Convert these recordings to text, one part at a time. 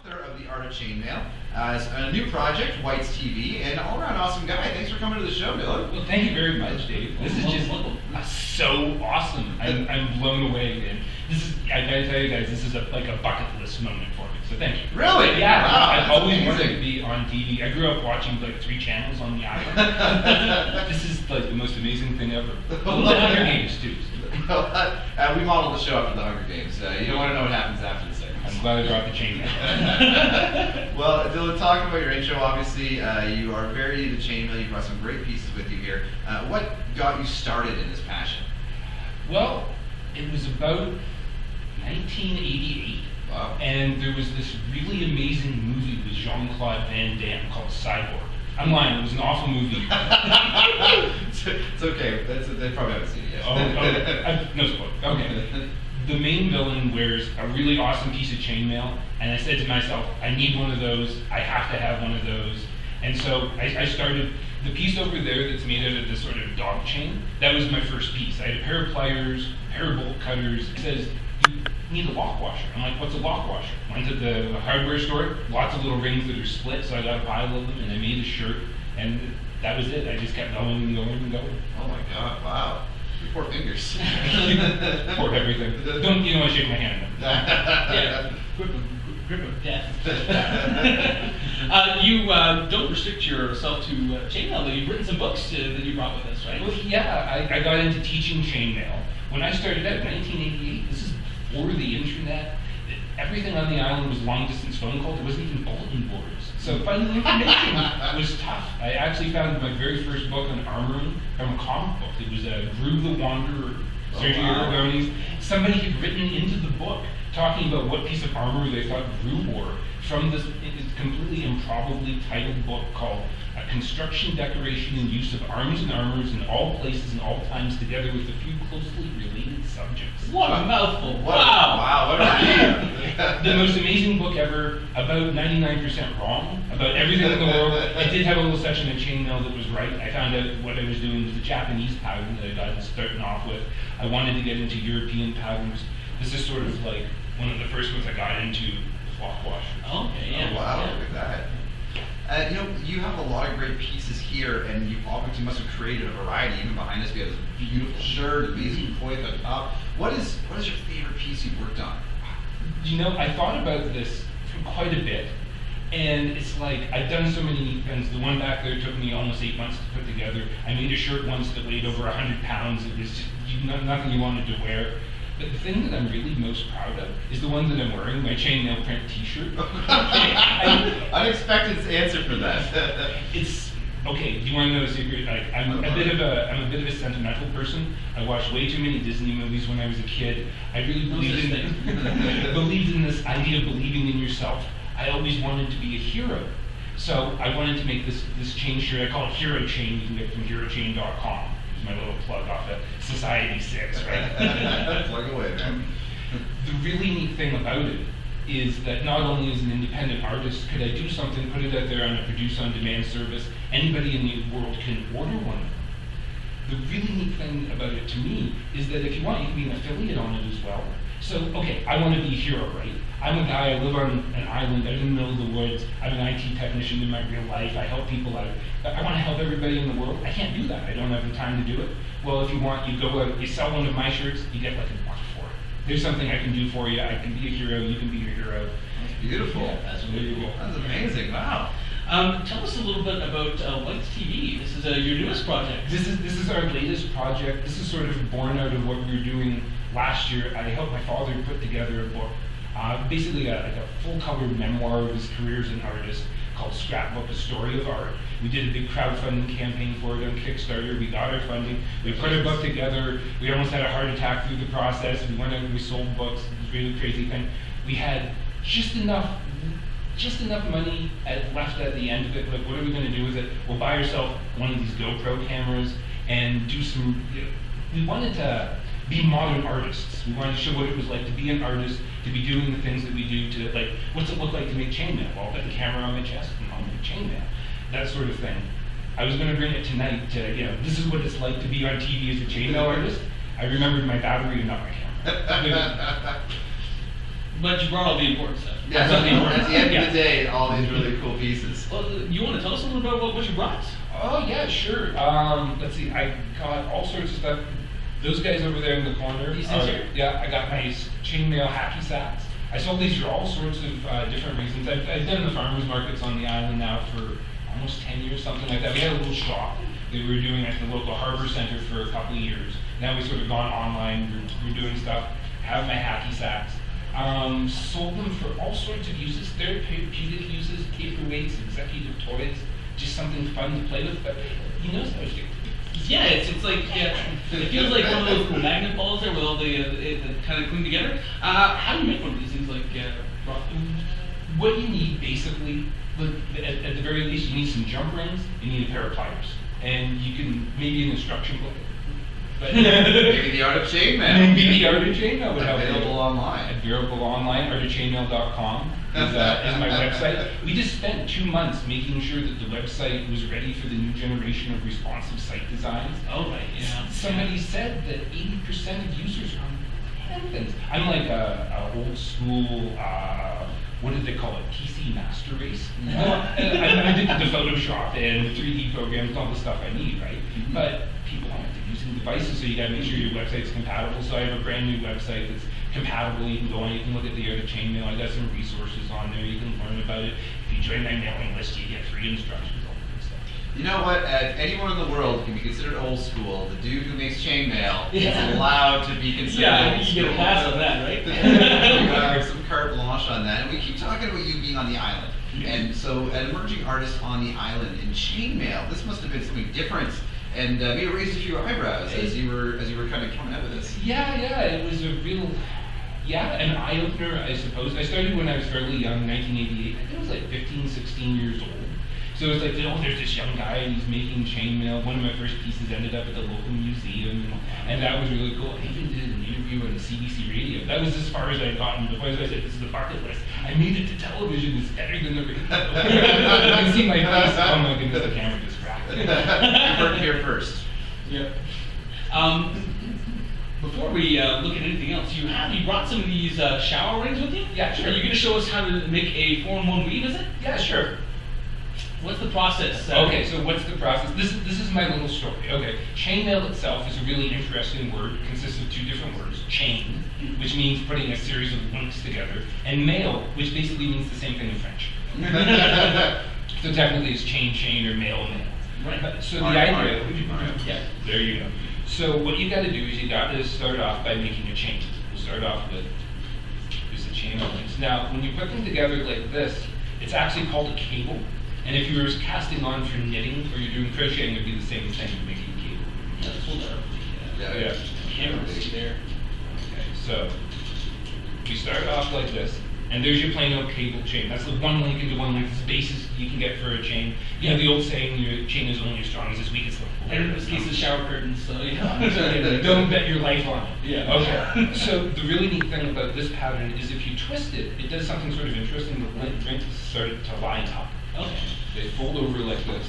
author of The Art of Chainmail, a new project, Whyte's TV, and all-around awesome guy. Thanks for coming to the show, Dylon. Well, thank you very much, Dave. This is just so awesome. I'm blown away, and I gotta tell you guys, this is like a bucket list moment for me. So thank you. Really? Yeah. Wow, I've always wanted to be on TV. I grew up watching like 3 channels on the island. This is like the most amazing thing ever. The Hunger Games too. We modeled the show after the Hunger Games. You don't want to know what happens after the segment. I'm glad I brought the chainmail. Well, Dylon, talking about your intro, obviously you are very into chainmail. You brought some great pieces with you here. What got you started in this passion? Well, it was about 1988. Wow. And there was this really amazing movie with Jean-Claude Van Damme called Cyborg. I'm lying, it was an awful movie. It's okay, they probably haven't seen it yet. No spoiler. Okay. The main villain wears a really awesome piece of chainmail, and I said to myself, I need one of those, I have to have one of those. And so I started, the piece over there that's made out of this sort of dog chain, that was my first piece. I had a pair of pliers, a pair of bolt cutters. It says, you need a lock washer. I'm like, what's a lock washer? Went to the hardware store, lots of little rings that are split, so I got a pile of them, and I made a shirt, and that was it. I just kept going and going and going. Oh my God, wow. Your poor fingers. Poor everything. You don't want to shake my hand. Yeah, grip of death. You don't restrict yourself to chainmail, though. You've written some books that you brought with us, right? Well, yeah, I got into teaching chainmail. When I started out in 1988, this is before the internet. Everything on the island was long-distance phone calls. There wasn't even bulletin boards. So finding information was tough. I actually found my very first book on armoring from a comic book. It was Groove the Wanderer, Sergio Aragonese. Somebody had written into the book talking about what piece of armor they thought Groove wore from this completely improbably titled book called A Construction, Decoration, and Use of Arms and Armors in All Places and All Times, together with a few closely related subjects. What a mouthful. Wow, what a The most amazing book ever, about 99% wrong, about everything in the world. I did have a little section of chainmail that was right. I found out what I was doing with the Japanese pattern that I got starting off with. I wanted to get into European patterns. This is sort of like one of the first ones I got into with lock washers. Okay, yeah. Oh, wow, Yeah. look at that. You have a lot of great pieces here, and you obviously must have created a variety. Even behind us, we have this beautiful shirt, amazing koi at the top. What is your favorite piece you've worked on? I thought about this for quite a bit, and it's like, I've done so many neat things. The one back there took me almost 8 months to put together. I made a shirt once that weighed over 100 pounds. It was just nothing you wanted to wear. But the thing that I'm really most proud of is the one that I'm wearing, my chainmail print t-shirt. Unexpected answer for that. It's, okay, do you want to know a secret? I'm a bit of a sentimental person. I watched way too many Disney movies when I was a kid. I really believed in this idea of believing in yourself. I always wanted to be a hero. So I wanted to make this chain shirt. I call it Hero Chain. You can get it from herochain.com. My little plug off of Society 6, right? Plug away, man. The really neat thing about it is that not only as an independent artist could I do something, put it out there on a produce-on-demand service, anybody in the world can order one of them. The really neat thing about it to me is that if you want, you can be an affiliate on it as well. So, okay, I want to be a hero, right? I'm a guy, I live on an island, out in the middle of the woods, I'm an IT technician in my real life, I help people out. I want to help everybody in the world. I can't do that, I don't have the time to do it. Well, if you want, you go out, you sell one of my shirts, you get like $1 for it. There's something I can do for you, I can be a hero, you can be your hero. That's beautiful. Yeah, that's really cool. That's amazing, wow. Tell us a little bit about Whyte's TV. This is your newest project. This is our latest project. This is sort of born out of what we were doing last year. I helped my father put together a book, basically like a full-color memoir of his career as an artist called Scrapbook, A Story of Art. We did a big crowdfunding campaign for it on Kickstarter. We got our funding. We put our book together. We almost had a heart attack through the process. We went out and we sold books. It was a really crazy thing. We had just enough money left at the end of it. Like, what are we going to do with it? We'll buy ourselves one of these GoPro cameras and do some. We wanted to be modern artists. We wanted to show what it was like to be an artist, to be doing the things that we do. To like, what's it look like to make chainmail? Well, I'll put the camera on my chest and I'll make chainmail. That sort of thing. I was going to bring it tonight to, this is what it's like to be on TV as a chainmail artist. I remembered my battery and not my camera. But you brought all the important stuff. Yeah, That's not the important at the end stuff. of the day, all these really cool pieces. Well, you want to tell us a little bit about what you brought? Oh yeah, sure. Let's see. I got all sorts of stuff. Those guys over there in the corner. These things here? Yeah, I got my chainmail hacky sacks. I sold these for all sorts of different reasons. I've done the farmers markets on the island now for almost 10 years, something like that. We had a little shop that we were doing at the local harbor center for a couple of years. Now we've sort of gone online. We're doing stuff. Have my hacky sacks. Sold them for all sorts of uses, therapeutic uses, paperweights, executive toys, just something fun to play with. But you notice I was doing. Yeah, it's like, yeah, it feels like one of those magnet balls there with all the kind of cling together. How do you make one of these things? Like, What you need basically, at the very least, you need some jump rings, you need a pair of pliers, and you can maybe an instruction book. But Maybe the art of chainmail. maybe the art of chainmail would help. Available online. Available online, artofchainmail.com is my website. We just spent 2 months making sure that the website was ready for the new generation of responsive site designs. oh right, yeah. Somebody said that 80% of users are on things. I'm like a old school, what did they call it? PC master race. I did the Photoshop and the 3D programs and all the stuff I need, right? But people aren't using devices, so you got to make sure your website's compatible. So I have a brand new website that's compatible. You can go on, you can look at the art of chainmail. I got some resources on there. You can learn about it. If you join my mailing list, you get free instructions, all that good stuff. You know what? Anyone in the world can be considered old school. The dude who makes chainmail is allowed to be considered Yeah, I old think school. you get a pass on that, right? You have some carte blanche on that. And we keep talking about you being on the island. Yeah. And so, an emerging artist on the island in chainmail, this must have been something different. And maybe raised a few eyebrows as you were kind of coming out with this. Yeah, it was a real, an eye-opener, I suppose. I started when I was fairly young, 1988. I think I was like 15, 16 years old. So it was like, oh, there's this young guy and he's making chainmail. One of my first pieces ended up at the local museum, and that was really cool. I even did an interview on the CBC radio. That was as far as I'd gotten before I said, this is the bucket list. I made it to television. It's better than the radio. You can see my face. Oh my goodness, the camera just cracked. You heard it here first. Yeah. Before we look at anything else, you brought some of these shower rings with you? Yeah, sure. Are you going to show us how to make a 4-in-1 weave, is it? Yeah, sure. What's the process? Okay, so what's the process? This is my little story. Okay, chainmail itself is a really interesting word. It consists of 2 different words: chain, which means putting a series of links together, and mail, which basically means the same thing in French. So technically, it's chain, or mail. Right. So the Mario, idea, Mario. yeah, there you go. So what you got to do is you got to start off by making a chain. We'll start off with just a chain of links. Now, when you put them together like this, it's actually called a cable. And if you were casting on for knitting or you're doing crocheting, it'd be the same thing, making a cable. Let's hold that up. Yeah. Camera see there. Okay, so we start off like this, and there's your plain old cable chain. That's the one link into one link. It's the basis you can get for a chain. You know the old saying, your chain is only as strong as its weakest link. And in this case, the shower curtains, so yeah. Don't bet your life on it. Yeah. Okay. So the really neat thing about this pattern is if you twist it, it does something sort of interesting. The links start to line up. Okay. They fold over like this,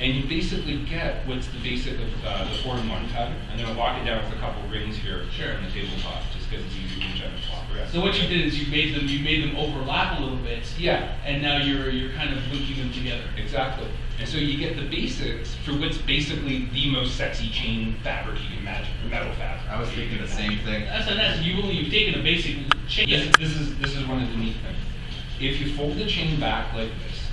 and you basically get what's the basic of the 4-in-1 pattern. I'm going to lock it down with a couple rings here Sure. on the tabletop, just because it's easier than trying to flop around. So what you did is you made them overlap a little bit. Yeah. And now you're kind of linking them together. Exactly. And so you get the basics for what's basically the most sexy chain fabric you can imagine, or metal fabric. I was thinking the same thing. That's you've taken a basic chain. Yes, this is one of the neat things. If you fold the chain back like this,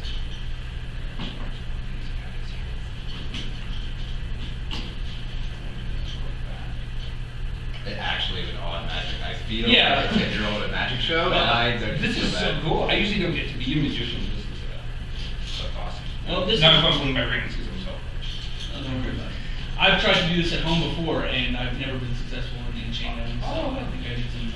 It actually was on magic. I feel Yeah. like a 10-year-old at a magic show. Well, I don't this feel is so that. cool. I usually don't get to be a magician. This is so awesome. Well, this Not is- fumbling my rings because I'm so. Oh, don't worry about it. I've tried to do this at home before, and I've never been successful in chainmail. So Oh. I think I need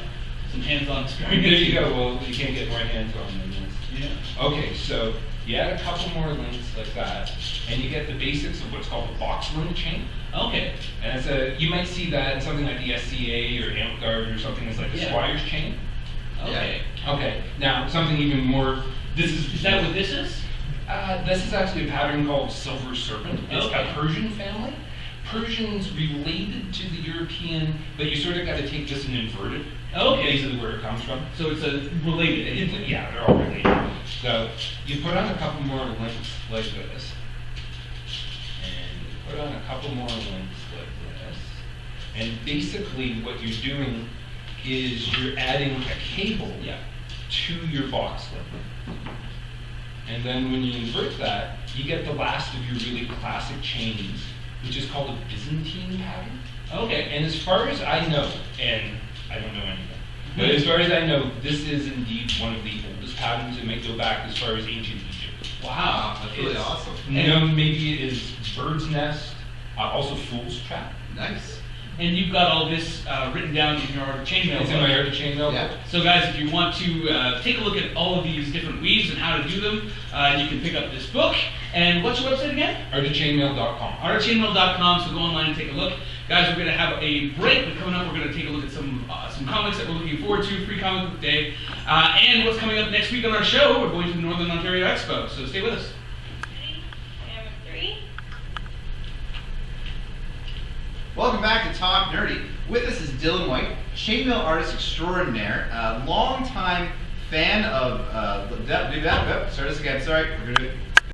some hands-on experience. There you go. Well, you can't get more hands on than this. Yeah. Okay, so you add a couple more links like that, and you get the basics of what's called a box link chain. Okay. And it's you might see that in something like the SCA or AmpGuard or something that's like a Yeah. Squire's chain. Okay. Okay, now something even more. Is that what this is? This is actually a pattern called Silver Serpent. It's Okay. a Persian family. Persian's related to the European, but you sort of got to take this and invert it. Okay. Basically where it comes from. So it's related. Yeah, they're all related. So you put on a couple more links like this, and you put on a couple more links like this, and basically what you're doing is you're adding a cable to your box link. And then when you invert that, you get the last of your really classic chains, which is called a Byzantine pattern. Okay. And as far as I know, and I don't know anything, but as far as I know, this is indeed one of the oldest patterns. It may go back as far as ancient Egypt. Wow, that's really awesome. You know, maybe it is bird's nest, also fool's trap. Nice. And you've got all this written down in your chainmail. It's in my chainmail. Yeah. So guys, if you want to take a look at all of these different weaves and how to do them, you can pick up this book. And what's your website again? Artofchainmail.com. Artofchainmail.com, so go online and take a look. Guys, we're going to have a break, but coming up we're going to take a look at some comics that we're looking forward to, Free Comic Book Day. And what's coming up next week on our show, we're going to the Northern Ontario Expo, so stay with us. Camera 3. Welcome back to Talk Nerdy. With us is Dylon Whyte, chainmail artist extraordinaire, a longtime fan of. Start this again. Sorry, we're gonna do it.